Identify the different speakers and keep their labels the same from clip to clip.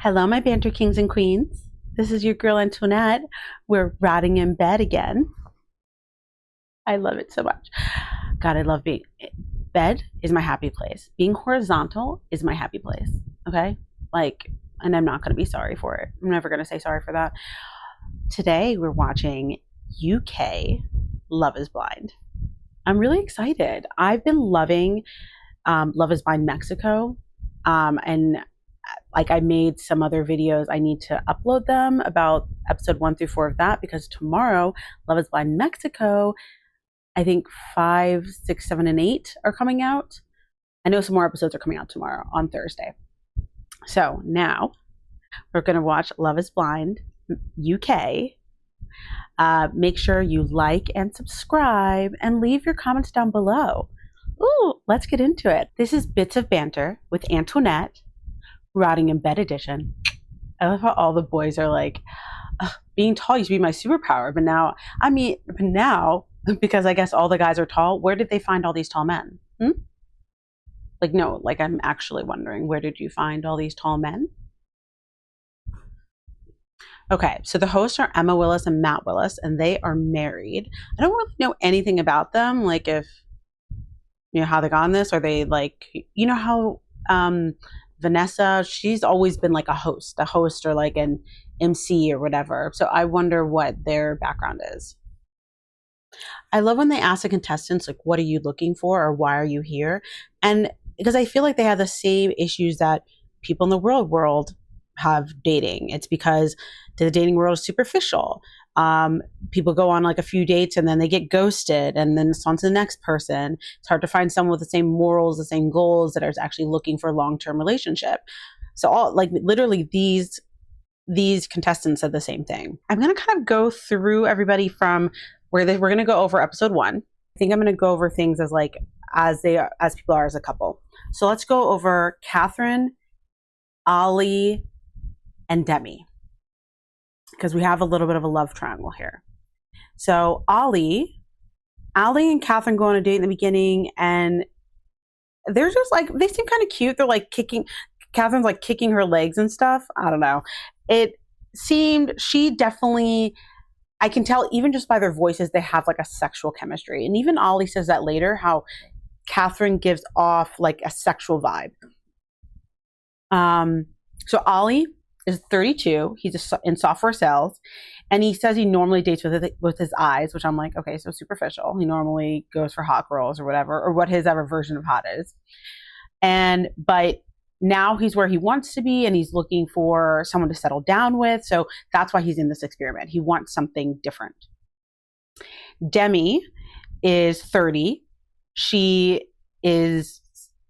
Speaker 1: Hello, my banter kings and queens. This is your girl Antoinette. We're rotting in bed again. I love it so much. God, I love being bed is my happy place. Being horizontal is my happy place. Okay? And I'm not going to be sorry for it. I'm never going to say sorry for that. Today we're watching UK Love is Blind. I'm really excited. I've been loving Love is Blind Mexico. And I made some other videos. I need to upload them about episode 1 through 4 of that, because tomorrow Love is Blind Mexico, I think 5, 6, 7, and 8 are coming out. I know some more episodes are coming out tomorrow on Thursday. So now we're going to watch Love is Blind UK. Make sure you like and subscribe and leave your comments down below. Ooh, let's get into it. This is Bits of Banter with Antoinette, Rotting in Bed edition. I love how all the boys are like, being tall used to be my superpower, but now, because I guess all the guys are tall, where did they find all these tall men? I'm actually wondering, where did you find all these tall men? Okay, so the hosts are Emma Willis and Matt Willis, and they are married. I don't really know anything about them, like if, how they got on this, or they how Vanessa, she's always been like a host or like an MC or whatever. So I wonder what their background is. I love when they ask the contestants, like, what are you looking for, or why are you here? And because I feel like they have the same issues that people in the world have dating. It's because the dating world is superficial. People go on like a few dates and then they get ghosted, and then it's on to the next person. It's hard to find someone with the same morals, the same goals, that are actually looking for a long-term relationship. So literally these contestants said the same thing. I'm going to kind of go through everybody from we're going to go over episode 1. I think I'm going to go over things as people are as a couple. So let's go over Catherine, Ollie, and Demi, because we have a little bit of a love triangle here. So Ollie and Catherine go on a date in the beginning, and they're just they seem kind of cute. They're Catherine's like kicking her legs and stuff. I don't know. I can tell even just by their voices, they have like a sexual chemistry. And even Ollie says that later, how Catherine gives off like a sexual vibe. So Ollie is 32. He's in software sales, and he says he normally dates with his eyes, which I'm like, okay, so superficial. He normally goes for hot girls or whatever, or what his ever version of hot is. But now he's where he wants to be, and he's looking for someone to settle down with. So that's why he's in this experiment. He wants something different. Demi is 30. She is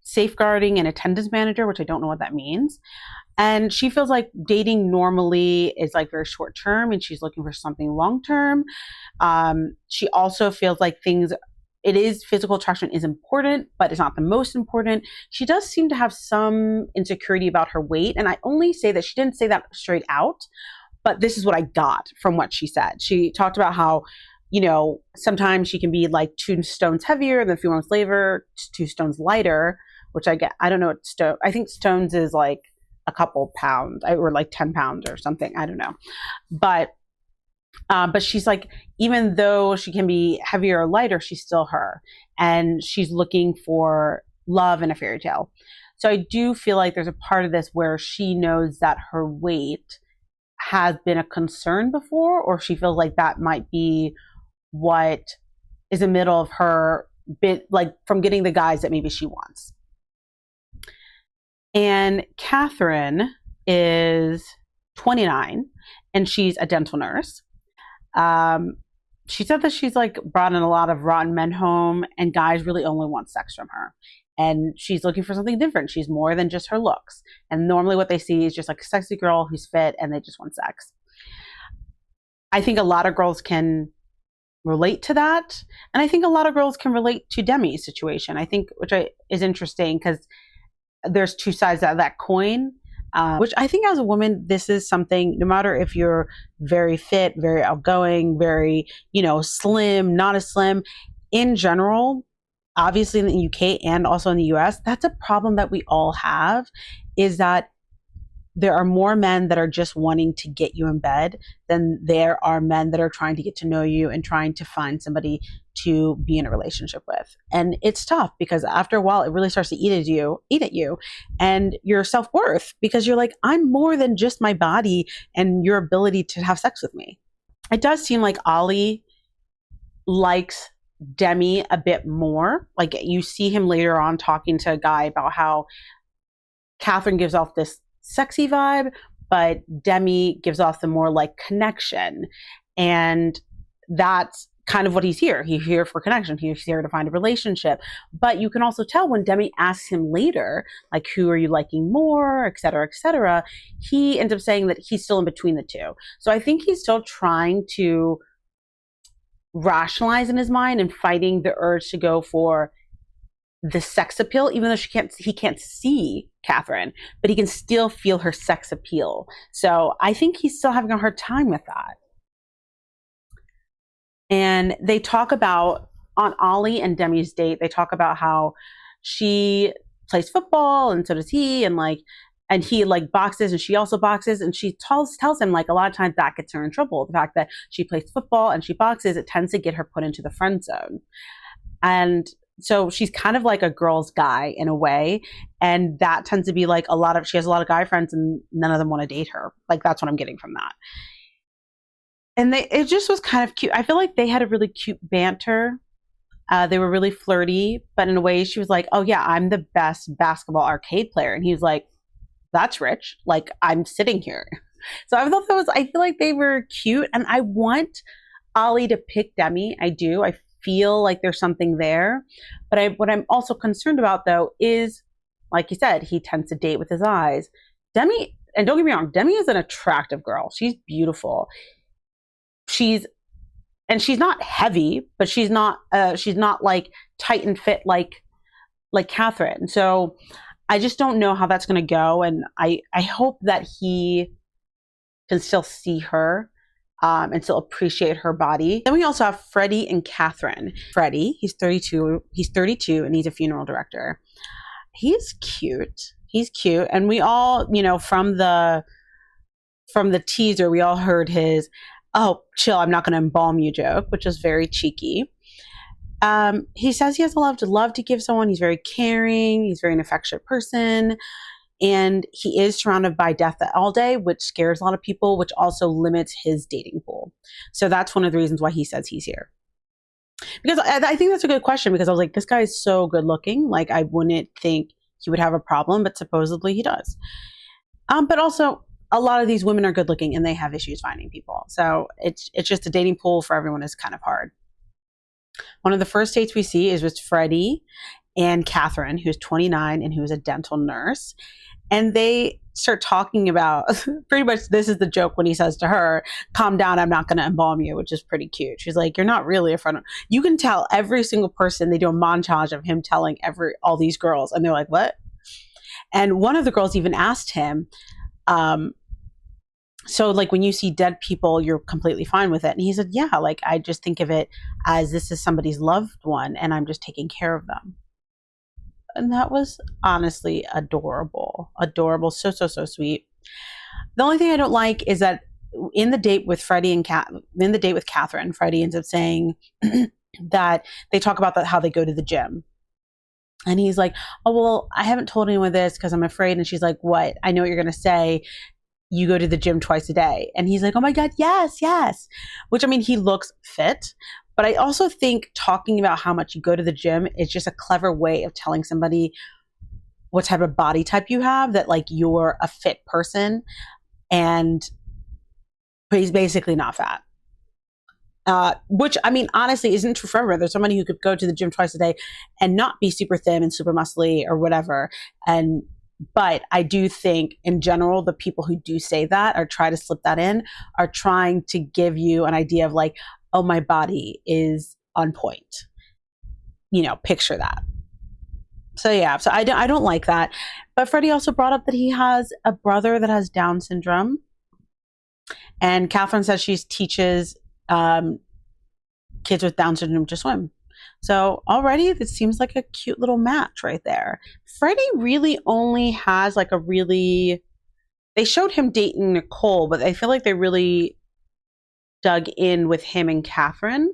Speaker 1: safeguarding and attendance manager, which I don't know what that means. And she feels like dating normally is like very short term, and she's looking for something long term. She also feels like physical attraction is important, but it's not the most important. She does seem to have some insecurity about her weight. And I only say that she didn't say that straight out, but this is what I got from what she said. She talked about how, sometimes she can be like 2 stones heavier, and then a few months later, 2 stones lighter, which I get. I don't know what I think stones is like a couple pounds, or like 10 pounds or something. I don't know. But she's like, even though she can be heavier or lighter, she's still her. And she's looking for love in a fairy tale. So I do feel like there's a part of this where she knows that her weight has been a concern before, or she feels like that might be what is in the middle of her from getting the guys that maybe she wants. And Catherine is 29, and she's a dental nurse. She said that she's brought in a lot of rotten men home, and guys really only want sex from her. And she's looking for something different. She's more than just her looks. And normally what they see is just like a sexy girl who's fit, and they just want sex. I think a lot of girls can relate to that. And I think a lot of girls can relate to Demi's situation. I think, is interesting, because there's 2 sides of that coin. Which I think as a woman, this is something, no matter if you're very fit, very outgoing, very, slim, not as slim, in general, obviously in the UK and also in the US, that's a problem that we all have, is that there are more men that are just wanting to get you in bed than there are men that are trying to get to know you and trying to find somebody to be in a relationship with. And it's tough because after a while it really starts to eat at you and your self-worth, because you're like, I'm more than just my body and your ability to have sex with me. It does seem like Ollie likes Demi a bit more. Like you see him later on talking to a guy about how Catherine gives off this sexy vibe, but Demi gives off the more like connection. And that's kind of what he's here. He's here for connection. He's here to find a relationship. But you can also tell when Demi asks him later, like, who are you liking more, et cetera, he ends up saying that he's still in between the two. So I think he's still trying to rationalize in his mind and fighting the urge to go for the sex appeal, even though he can't see Catherine, but he can still feel her sex appeal. So I think he's still having a hard time with that. And they talk about, on Ollie and Demi's date, they talk about how she plays football and so does he, and he like boxes and she also boxes, and she tells him like a lot of times that gets her in trouble. The fact that she plays football and she boxes, it tends to get her put into the friend zone. And so she's kind of like a girl's guy in a way. And that tends to be like she has a lot of guy friends and none of them want to date her. Like that's what I'm getting from that. And it just was kind of cute. I feel like they had a really cute banter. They were really flirty, but in a way she was like, oh yeah, I'm the best basketball arcade player. And he was like, that's rich. Like I'm sitting here. So I feel like they were cute, and I want Ollie to pick Demi. I do. I feel like there's something there. But what I'm also concerned about though is, like you said, he tends to date with his eyes. Demi, and don't get me wrong, Demi is an attractive girl. She's beautiful. She's not heavy, but she's not like tight and fit like Catherine. So I just don't know how that's going to go. And I hope that he can still see her and still appreciate her body. Then we also have Freddie and Catherine. Freddie, he's 32, and he's a funeral director. He's cute. And we all, from the teaser, we all heard his, oh, chill, I'm not going to embalm you joke, which is very cheeky. He says he has a lot of love to give someone. He's very caring. He's very an affectionate person. And he is surrounded by death all day, which scares a lot of people, which also limits his dating pool. So that's one of the reasons why he says he's here. Because I think that's a good question, because I was like, this guy is so good looking. Like, I wouldn't think he would have a problem, but supposedly he does. But also, a lot of these women are good looking and they have issues finding people. So it's just the dating pool for everyone is kind of hard. One of the first dates we see is with Freddie and Catherine, who's 29 and who is a dental nurse. And they start talking about, pretty much this is the joke when he says to her, calm down, I'm not going to embalm you, which is pretty cute. She's like, you're not really a friend. You can tell every single person, they do a montage of him telling all these girls. And they're like, what? And one of the girls even asked him, so like when you see dead people, you're completely fine with it. And he said, yeah, like I just think of it as this is somebody's loved one and I'm just taking care of them. And that was honestly adorable. Adorable. So sweet. The only thing I don't like is that in the date with Catherine, Freddie ends up saying that they talk about how they go to the gym. And he's like, oh, well, I haven't told anyone this because I'm afraid. And she's like, what? I know what you're going to say. You go to the gym twice a day. And he's like, oh my God, yes. Which, I mean, he looks fit. But I also think talking about how much you go to the gym is just a clever way of telling somebody what type of body type you have, that like you're a fit person. But he's basically not fat. Which, I mean, honestly, isn't true for everyone. There's somebody who could go to the gym twice a day and not be super thin and super muscly or whatever. But I do think in general, the people who do say that or try to slip that in are trying to give you an idea of like, oh, my body is on point. Picture that. So yeah, so I don't like that. But Freddie also brought up that he has a brother that has Down syndrome. And Catherine says she teaches kids with Down syndrome to swim. So already this seems like a cute little match right there. Freddie really only has like a really they showed him dating Nicole, but I feel like they really dug in with him and Catherine.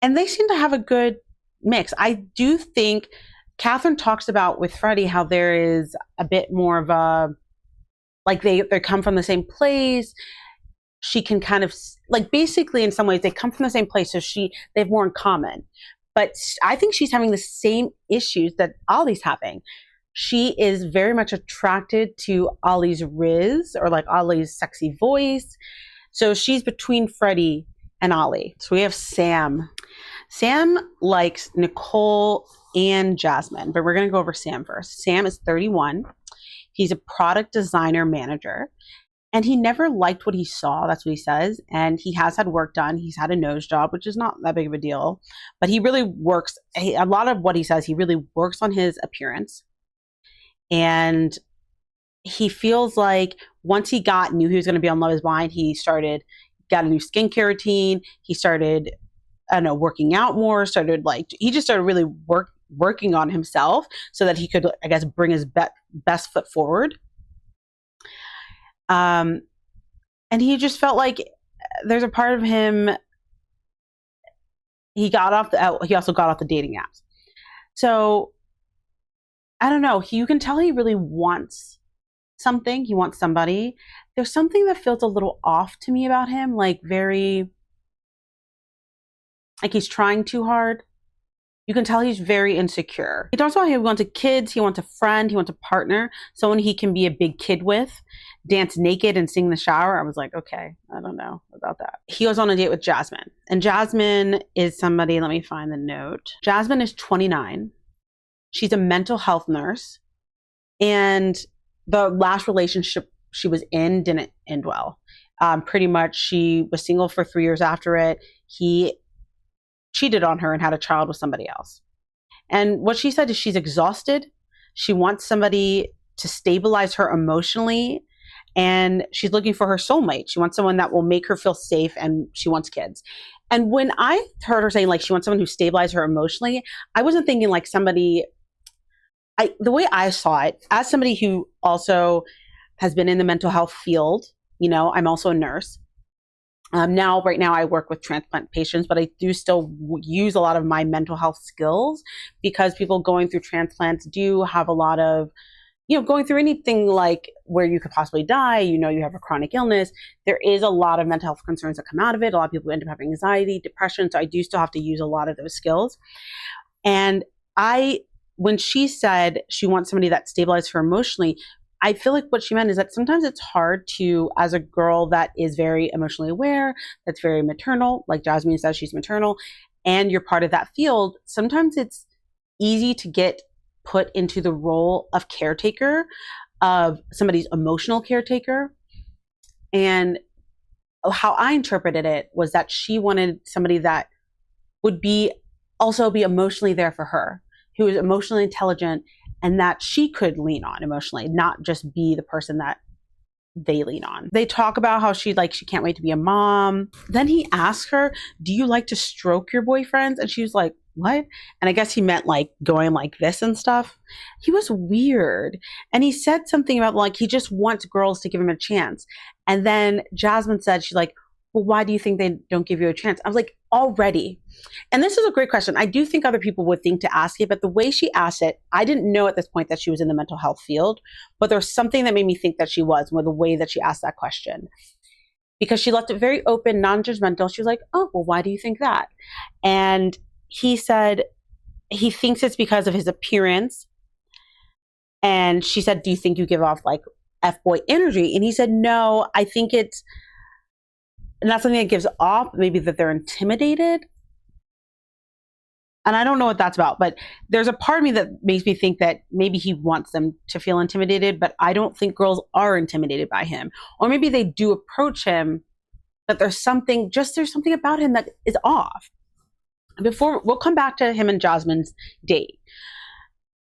Speaker 1: And they seem to have a good mix. I do think Catherine talks about with Freddie how there is a bit more of a, like they come from the same place. She can kind of, like, basically in some ways they come from the same place, so they have more in common. But I think she's having the same issues that Ollie's having. She is very much attracted to Ollie's riz, or like Ollie's sexy voice. So she's between Freddie and Ollie. So we have Sam. Sam likes Nicole and Jasmine, but we're going to go over Sam first. Sam is 31. He's a product designer manager, and he never liked what he saw. That's what he says. And he has had work done. He's had a nose job, which is not that big of a deal, but he really works. A lot of what he says, he really works on his appearance. And he feels like once he knew he was going to be on Love Is Blind, got a new skincare routine. He started, I don't know, working out more, he just started really working on himself so that he could, I guess, bring his best foot forward. And he just felt like there's a part of him, he also got off the dating apps. So I don't know, you can tell he really wants something. He wants somebody. There's something that feels a little off to me about him, like he's trying too hard. You can tell he's very insecure. He talks about how he wants kids, he wants a friend, he wants a partner, someone he can be a big kid with, dance naked and sing in the shower. I was like, okay, I don't know about that. He goes on a date with Jasmine. And Jasmine is somebody, let me find the note. Jasmine is 29. She's a mental health nurse. And the last relationship she was in didn't end well. Pretty much she was single for 3 years after it. He cheated on her and had a child with somebody else. And what she said is she's exhausted. She wants somebody to stabilize her emotionally, and she's looking for her soulmate. She wants someone that will make her feel safe, and she wants kids. And when I heard her saying like she wants someone who stabilizes her emotionally, I wasn't thinking like the way I saw it, as somebody who also has been in the mental health field, I'm also a nurse. Right now I work with transplant patients, but I do still use a lot of my mental health skills because people going through transplants do have a lot of, going through anything like where you could possibly die, you have a chronic illness. There is a lot of mental health concerns that come out of it. A lot of people end up having anxiety, depression. So I do still have to use a lot of those skills. And when she said she wants somebody that stabilizes her emotionally, I feel like what she meant is that sometimes it's hard to, as a girl that is very emotionally aware, that's very maternal, like Jasmine says she's maternal, and you're part of that field, sometimes it's easy to get put into the role of caretaker, of somebody's emotional caretaker. And how I interpreted it was that she wanted somebody that would also be emotionally there for her, who is emotionally intelligent, and that she could lean on emotionally, not just be the person that they lean on. They talk about how she can't wait to be a mom. Then he asks her, do you like to stroke your boyfriends? And she was like, what? And I guess he meant like going like this and stuff. He was weird. And he said something about like, he just wants girls to give him a chance. And then Jasmine said, she's like, well, why do you think they don't give you a chance? I was like, already. And this is a great question. I do think other people would think to ask it, but the way she asked it, I didn't know at this point that she was in the mental health field, but there's something that made me think that she was with the way that she asked that question. Because she left it very open, non-judgmental. She was like, oh, well, why do you think that? And he said he thinks it's because of his appearance. And she said, do you think you give off like F-boy energy? And he said, no, I think it's not something that gives off, maybe that they're intimidated. And I don't know what that's about, but there's a part of me that makes me think that maybe he wants them to feel intimidated, but I don't think girls are intimidated by him. Or maybe they do approach him, but there's something about him that is off. We'll come back to him and Jasmine's date.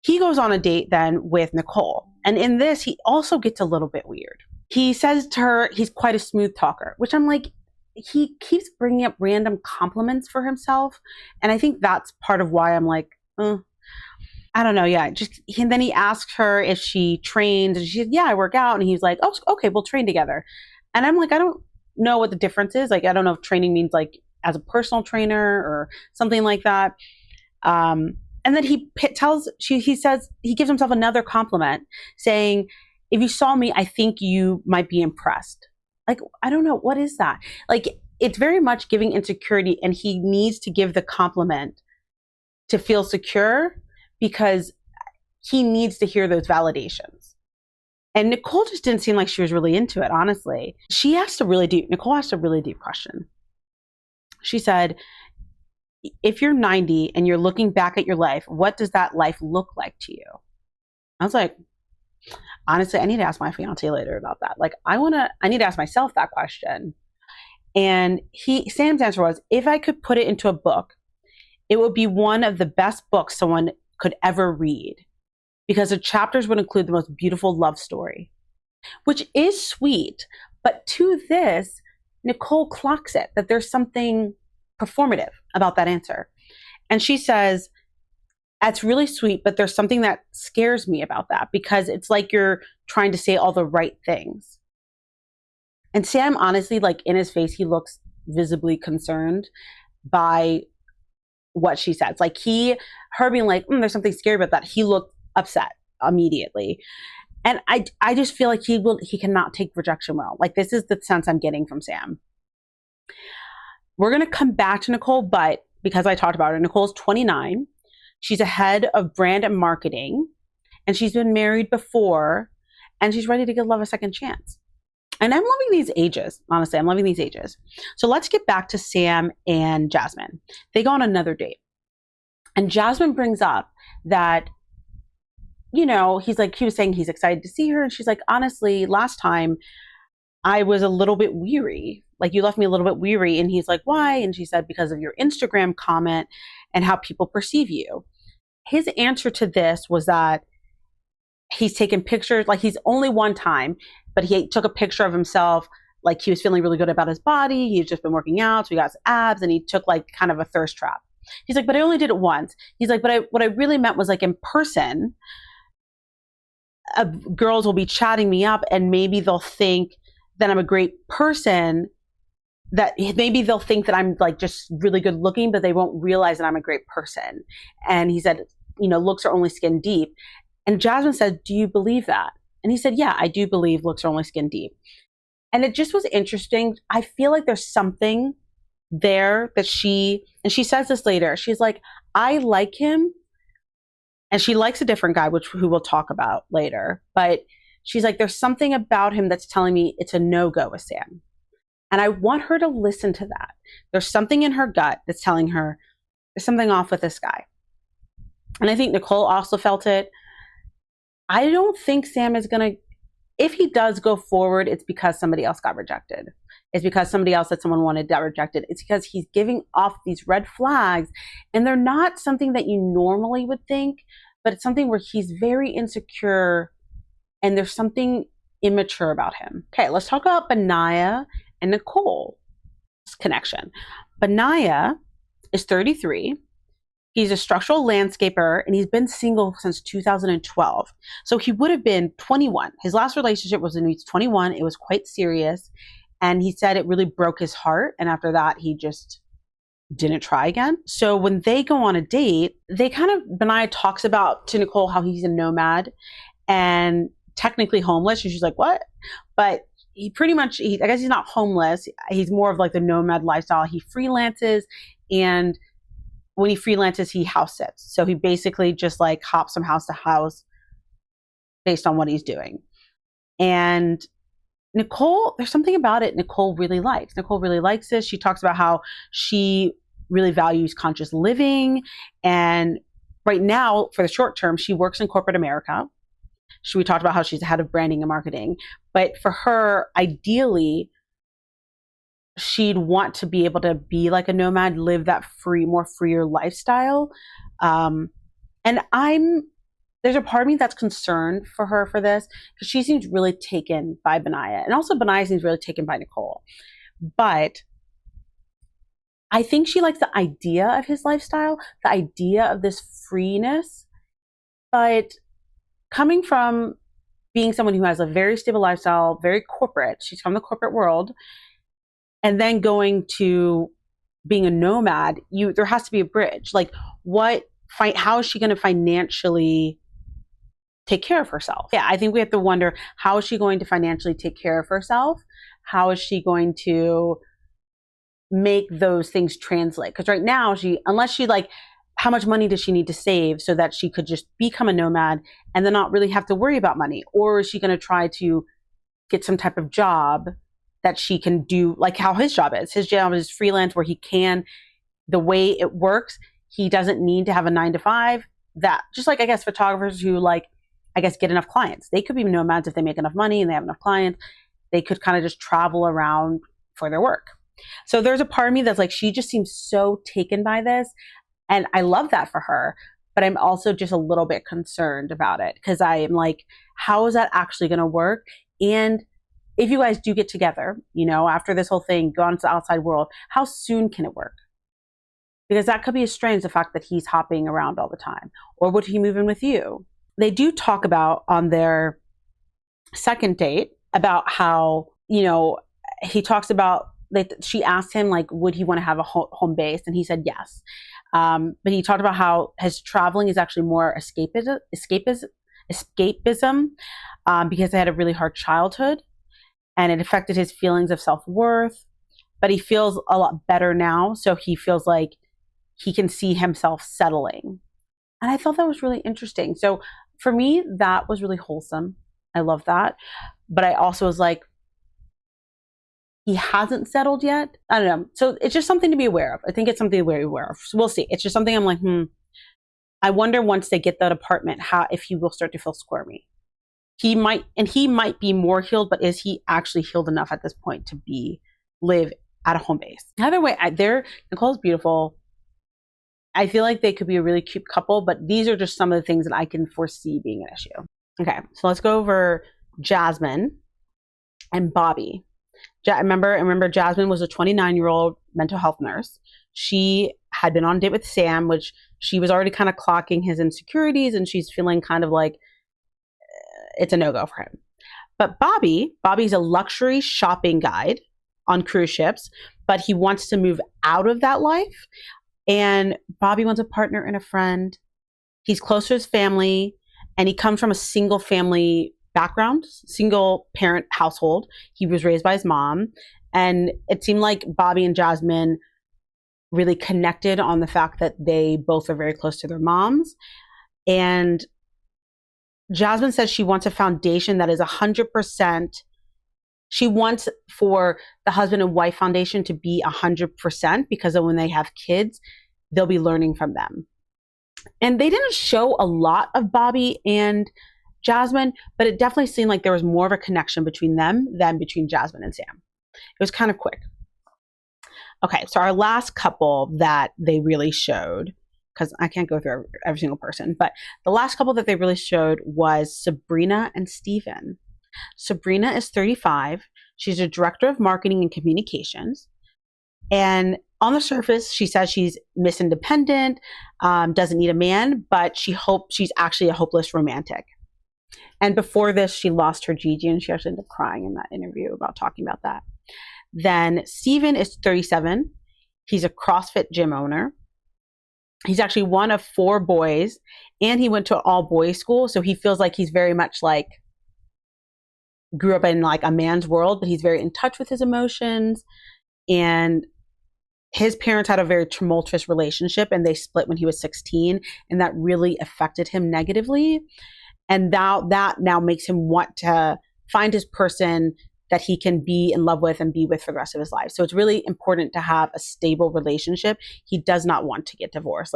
Speaker 1: He goes on a date then with Nicole. And in this, he also gets a little bit weird. He says to her, he's quite a smooth talker, which I'm like, he keeps bringing up random compliments for himself. And I think that's part of why I'm like, I don't know. Yeah. And then he asked her if she trained, and she said, yeah, I work out. And he's like, oh, okay, we'll train together. And I'm like, I don't know what the difference is. Like, I don't know if training means like as a personal trainer or something like that. And then he says, he gives himself another compliment saying, if you saw me, I think you might be impressed. Like, I don't know. What is that? Like, it's very much giving insecurity, and he needs to give the compliment to feel secure because he needs to hear those validations. And Nicole just didn't seem like she was really into it, honestly. Nicole asked a really deep question. She said, if you're 90 and you're looking back at your life, what does that life look like to you? I was like, honestly, I need to ask my fiance later about that. Like, I need to ask myself that question. And Sam's answer was, if I could put it into a book, it would be one of the best books someone could ever read, because the chapters would include the most beautiful love story, which is sweet. But to this, Nicole clocks it, that there's something performative about that answer. And she says, that's really sweet, but there's something that scares me about that, because it's like you're trying to say all the right things. And Sam, honestly, like in his face, he looks visibly concerned by what she says. Like her being like, there's something scary about that. He looked upset immediately. And I just feel like he cannot take rejection well. Like, this is the sense I'm getting from Sam. We're going to come back to Nicole, but because I talked about her, Nicole's 29. She's a head of brand and marketing, and she's been married before, and she's ready to give love a second chance. And I'm loving these ages. Honestly, I'm loving these ages. So let's get back to Sam and Jasmine. They go on another date. And Jasmine brings up that, he was saying he's excited to see her. And she's like, honestly, last time I was a little bit weary. Like, you left me a little bit weary. And he's like, why? And she said, because of your Instagram comment and how people perceive you. His answer to this was that he's taken pictures, like he's only one time, but he took a picture of himself, like he was feeling really good about his body. He's just been working out, so he got his abs, and he took like kind of a thirst trap. He's like, but I only did it once. He's like, but what I really meant was, like, in person, girls will be chatting me up, and maybe they'll think that I'm a great person, that maybe they'll think that I'm like just really good looking, but they won't realize that I'm a great person. And he said, looks are only skin deep. And Jasmine said, do you believe that? And he said, yeah, I do believe looks are only skin deep. And it just was interesting. I feel like there's something there that she says this later. She's like, I like him. And she likes a different guy, who we'll talk about later. But she's like, there's something about him that's telling me it's a no-go with Sam. And I want her to listen to that. There's something in her gut that's telling her there's something off with this guy. And I think Nicole also felt it. I don't think Sam is going to, if he does go forward, it's because somebody else got rejected. It's because somebody else that someone wanted got rejected. It's because he's giving off these red flags, and they're not something that you normally would think, but it's something where he's very insecure and there's something immature about him. Okay, let's talk about Benaya and Nicole's connection. Benaya is 33. He's a structural landscaper, and he's been single since 2012. So he would have been 21. His last relationship was when he was 21. It was quite serious. And he said it really broke his heart. And after that, he just didn't try again. So when they go on a date, Benaya talks about to Nicole how he's a nomad and technically homeless. And she's like, what? But he pretty much, I guess he's not homeless. He's more of like the nomad lifestyle. He freelances, and when he freelances, he house sits. So he basically just like hops from house to house based on what he's doing. And Nicole, there's something about it Nicole really likes. Nicole really likes this. She talks about how she really values conscious living. And right now, for the short term, she works in corporate America. We talked about how she's the head of branding and marketing. But for her, ideally, she'd want to be able to be like a nomad, live that more freer lifestyle. And there's a part of me that's concerned for her for this, because she seems really taken by Benaya. And also Benaya seems really taken by Nicole. But I think she likes the idea of his lifestyle, the idea of this freeness. But coming from being someone who has a very stable lifestyle, very corporate, she's from the corporate world, and then going to being a nomad, there has to be a bridge. Like, how is she going to financially take care of herself? Yeah, I think we have to wonder, how is she going to financially take care of herself? How is she going to make those things translate? Because right now, how much money does she need to save so that she could just become a nomad and then not really have to worry about money? Or is she going to try to get some type of job that she can do, like how his job is? His job is freelance, where the way it works, he doesn't need to have a 9 to 5. That just like, I guess, photographers who get enough clients. They could be nomads if they make enough money and they have enough clients. They could kind of just travel around for their work. So there's a part of me that's like, she just seems so taken by this. And I love that for her, but I'm also just a little bit concerned about it, because I am like, how is that actually going to work? And if you guys do get together, after this whole thing, go into the outside world, how soon can it work? Because that could be strange, the fact that he's hopping around all the time. Or would he move in with you? They do talk about on their second date about how, he talks about, she asked him, like, would he want to have a home base? And he said yes. But he talked about how his traveling is actually more escapism, because they had a really hard childhood and it affected his feelings of self-worth. But he feels a lot better now. So he feels like he can see himself settling. And I thought that was really interesting. So for me, that was really wholesome. I love that. But I also was like, he hasn't settled yet. I don't know. So it's just something to be aware of. I think it's something to be aware of. So we'll see. It's just something I'm like, I wonder once they get that apartment, if he will start to feel squirmy. He might be more healed, but is he actually healed enough at this point to live at a home base? Either way, Nicole's beautiful. I feel like they could be a really cute couple, but these are just some of the things that I can foresee being an issue. Okay, so let's go over Jasmine and Bobby. Remember, Jasmine was a 29-year-old mental health nurse. She had been on a date with Sam, which she was already kind of clocking his insecurities, and she's feeling kind of like it's a no-go for him. But Bobby's a luxury shopping guide on cruise ships, but he wants to move out of that life. And Bobby wants a partner and a friend. He's close to his family, and he comes from a single family background, single parent household. He was raised by his mom, and it seemed like Bobby and Jasmine really connected on the fact that they both are very close to their moms. And Jasmine says she wants a foundation that is 100%. She wants for the husband and wife foundation to be 100%, because when they have kids, they'll be learning from them. And they didn't show a lot of Bobby and Jasmine, but it definitely seemed like there was more of a connection between them than between Jasmine and Sam. It was kind of quick. Okay, so our last couple that they really showed, because I can't go through every single person, but the last couple that they really showed was Sabrina and Steven. Sabrina is 35. She's a director of marketing and communications. And on the surface, she says she's Miss Independent, doesn't need a man, but she's actually a hopeless romantic. And before this, she lost her Gigi, and she actually ended up crying in that interview about talking about that. Then Steven is 37. He's a CrossFit gym owner. He's actually one of 4 boys, and he went to an all-boys school, so he feels like he's very much like grew up in like a man's world, but he's very in touch with his emotions. And his parents had a very tumultuous relationship, and they split when he was 16, and that really affected him negatively. And that now makes him want to find his person that he can be in love with and be with for the rest of his life. So it's really important to have a stable relationship. He does not want to get divorced.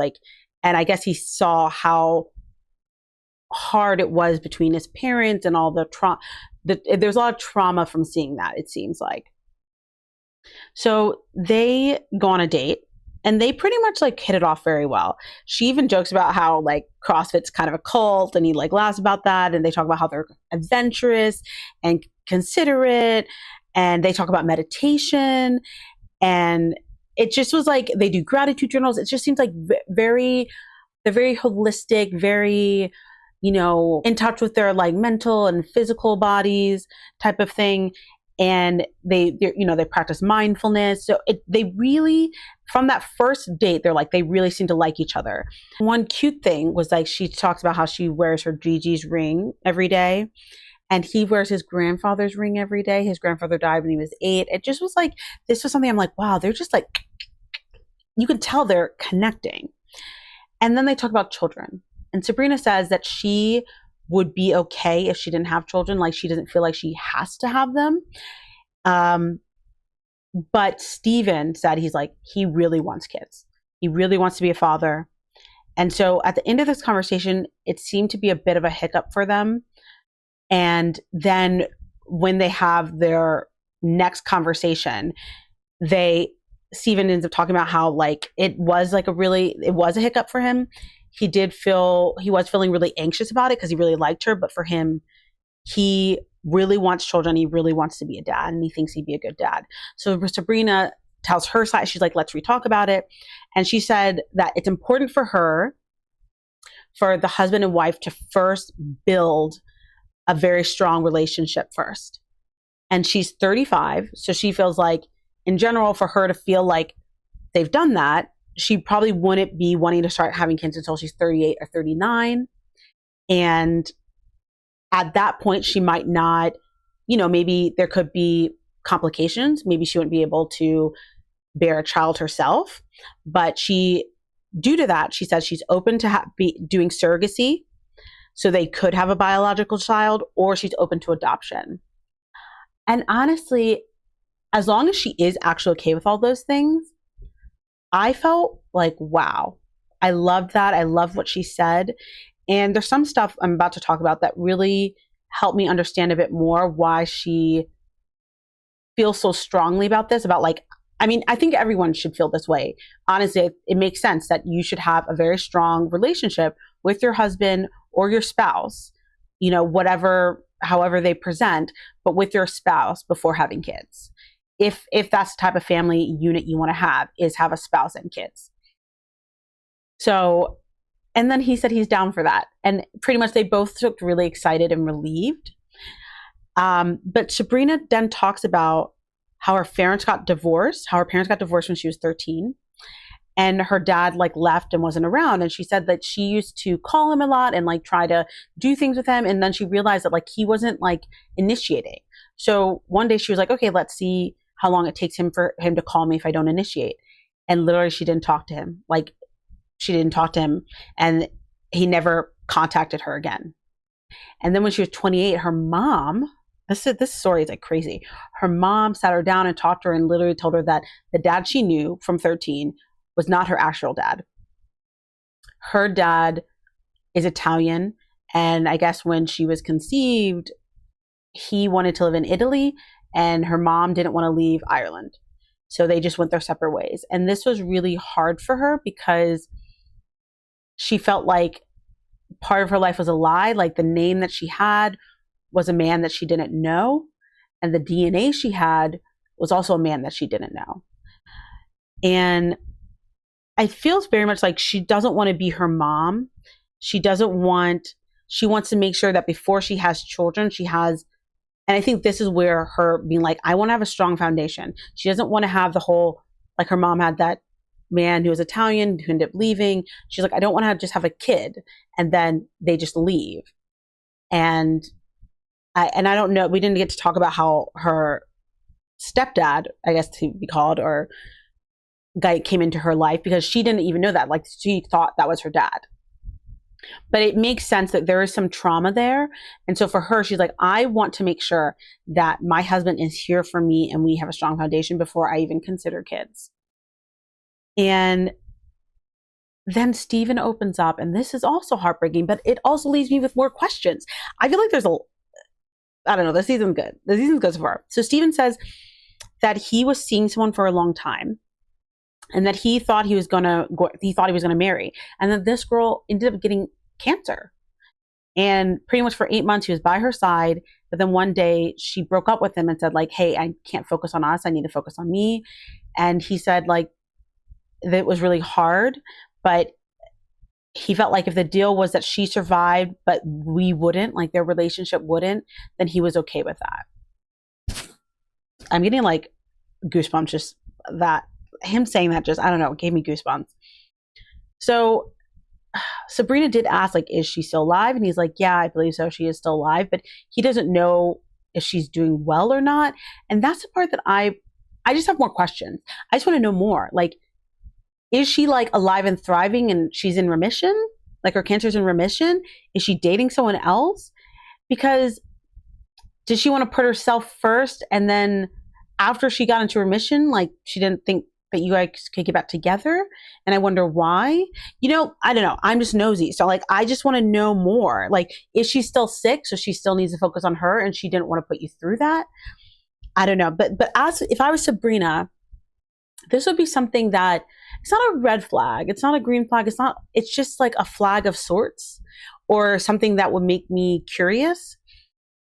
Speaker 1: And I guess he saw how hard it was between his parents and all the trauma. There's a lot of trauma from seeing that, it seems like. So they go on a date, and they pretty much hit it off very well. She even jokes about how CrossFit's kind of a cult, and he laughs about that. And they talk about how they're adventurous and considerate, and they talk about meditation. And it just was they do gratitude journals. It just seems they're very holistic, very in touch with their like mental and physical bodies type of thing. And they practice mindfulness. So they really, from that first date, they really seem to like each other. One cute thing was like, she talks about how she wears her Gigi's ring every day, and he wears his grandfather's ring every day. His grandfather died when he was 8. It just was like, this was something I'm like, wow, they're just like, you can tell they're connecting. And then they talk about children. And Sabrina says that she would be okay if she didn't have children. Like, she doesn't feel like she has to have them. But Steven said he really wants kids. He really wants to be a father. And so at the end of this conversation, it seemed to be a bit of a hiccup for them. And then when they have their next conversation, Steven ends up talking about how it was a hiccup for him. He was feeling really anxious about it because he really liked her, but for him, he really wants children. He really wants to be a dad, and he thinks he'd be a good dad. So Sabrina tells her side. She's like, let's re-talk about it. And she said that it's important for her, for the husband and wife to first build a very strong relationship first. And she's 35. So she feels like, in general, for her to feel like they've done that, she probably wouldn't be wanting to start having kids until she's 38 or 39. And at that point, she might not, maybe there could be complications. Maybe she wouldn't be able to bear a child herself. But due to that, she says she's open to doing surrogacy, so they could have a biological child, or she's open to adoption. And honestly, as long as she is actually okay with all those things, I felt like, wow, I loved that. I love what she said. And there's some stuff I'm about to talk about that really helped me understand a bit more why she feels so strongly about this, I think everyone should feel this way. Honestly, it makes sense that you should have a very strong relationship with your husband or your spouse, however they present, but with your spouse before having kids. If that's the type of family unit you want to have a spouse and kids. So, and then he said he's down for that. And pretty much they both looked really excited and relieved. But Sabrina then talks about how her parents got divorced when she was 13. And her dad left and wasn't around. And she said that she used to call him a lot and try to do things with him. And then she realized that he wasn't initiating. So one day she was like, okay, let's see how long it takes for him to call me if I don't initiate. And literally she didn't talk to him. She didn't talk to him, and he never contacted her again. And then when she was 28, her mom, this story is crazy. Her mom sat her down and talked to her and literally told her that the dad she knew from 13 was not her actual dad. Her dad is Italian, and I guess when she was conceived, he wanted to live in Italy, and her mom didn't want to leave Ireland. So they just went their separate ways. And this was really hard for her because she felt like part of her life was a lie. The name that she had was a man that she didn't know. And the DNA she had was also a man that she didn't know. And I feel very much like she doesn't want to be her mom. She wants to make sure that before she has children, she has, and I think this is where her being I want to have a strong foundation. She doesn't want to have the whole, her mom had that man who was Italian who ended up leaving. She's I don't want to just have a kid and then they just leave. And I don't know, we didn't get to talk about how her stepdad, I guess to be called, or guy came into her life, because she didn't even know that. She thought that was her dad. But it makes sense that there is some trauma there. And so for her, she's I want to make sure that my husband is here for me and we have a strong foundation before I even consider kids. And then Steven opens up, and this is also heartbreaking, but it also leaves me with more questions. I feel like I don't know, the season's good. The season's good so far. So Steven says that he was seeing someone for a long time, and that he thought he was gonna marry, and that this girl ended up getting cancer. And pretty much for 8 months he was by her side, but then one day she broke up with him and said hey, I can't focus on us, I need to focus on me. And he said that it was really hard, but he felt like if the deal was that she survived, but we wouldn't, like their relationship wouldn't, then he was okay with that. I'm getting like goosebumps just that him saying that, just I don't know, it gave me goosebumps. So Sabrina did ask, like, is she still alive? And he's like, yeah, I believe so. She is still alive, but he doesn't know if she's doing well or not. And that's the part that I just have more questions. I just want to know more. Like, is she like alive and thriving and she's in remission? Like her cancer's in remission? Is she dating someone else? Because did she want to put herself first and then after she got into remission, like she didn't think that you guys could get back together? And I wonder why. You know, I don't know. I'm just nosy. So like, I just want to know more. Like, is she still sick? So she still needs to focus on her and she didn't want to put you through that? I don't know. But as if I was Sabrina, this would be something that it's not a red flag. It's not a green flag. It's just like a flag of sorts, or something that would make me curious,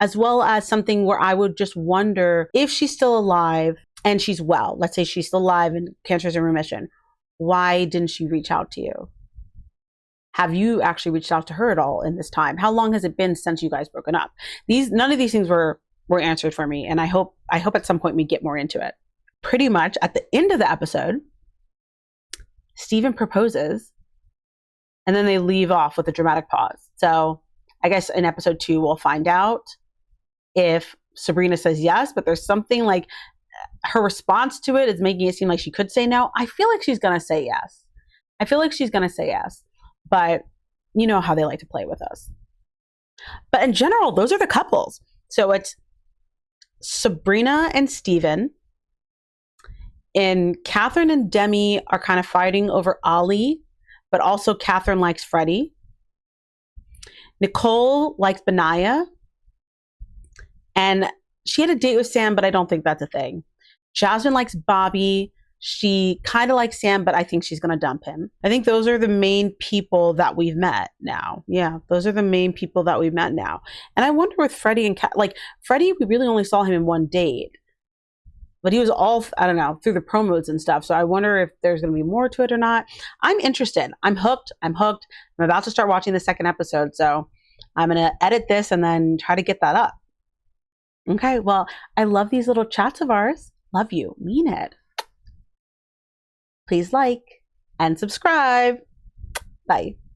Speaker 1: as well as something where I would just wonder if she's still alive and she's well. Let's say she's still alive and cancer's in remission. Why didn't she reach out to you? Have you actually reached out to her at all in this time? How long has it been since you guys broken up? None of these things were answered for me, and I hope at some point we get more into it. Pretty much at the end of the episode, Steven proposes, and then they leave off with a dramatic pause. So I guess in episode 2, we'll find out if Sabrina says yes, but there's something like her response to it is making it seem like she could say no. I feel like she's going to say yes. But you know how they like to play with us. But in general, those are the couples. So it's Sabrina and Steven. And Catherine and Demi are kind of fighting over Ollie, but also Catherine likes Freddie. Nicole likes Benaya. And she had a date with Sam, but I don't think that's a thing. Jasmine likes Bobby. She kind of likes Sam, but I think she's going to dump him. I think those are the main people that we've met now. Yeah, those are the main people that we've met now. And I wonder with Freddie and Freddie, we really only saw him in one date. But he was all, I don't know, through the promos and stuff. So I wonder if there's going to be more to it or not. I'm interested. I'm hooked. I'm about to start watching the second episode. So I'm going to edit this and then try to get that up. Okay, well, I love these little chats of ours. Love you. Mean it. Please like and subscribe. Bye.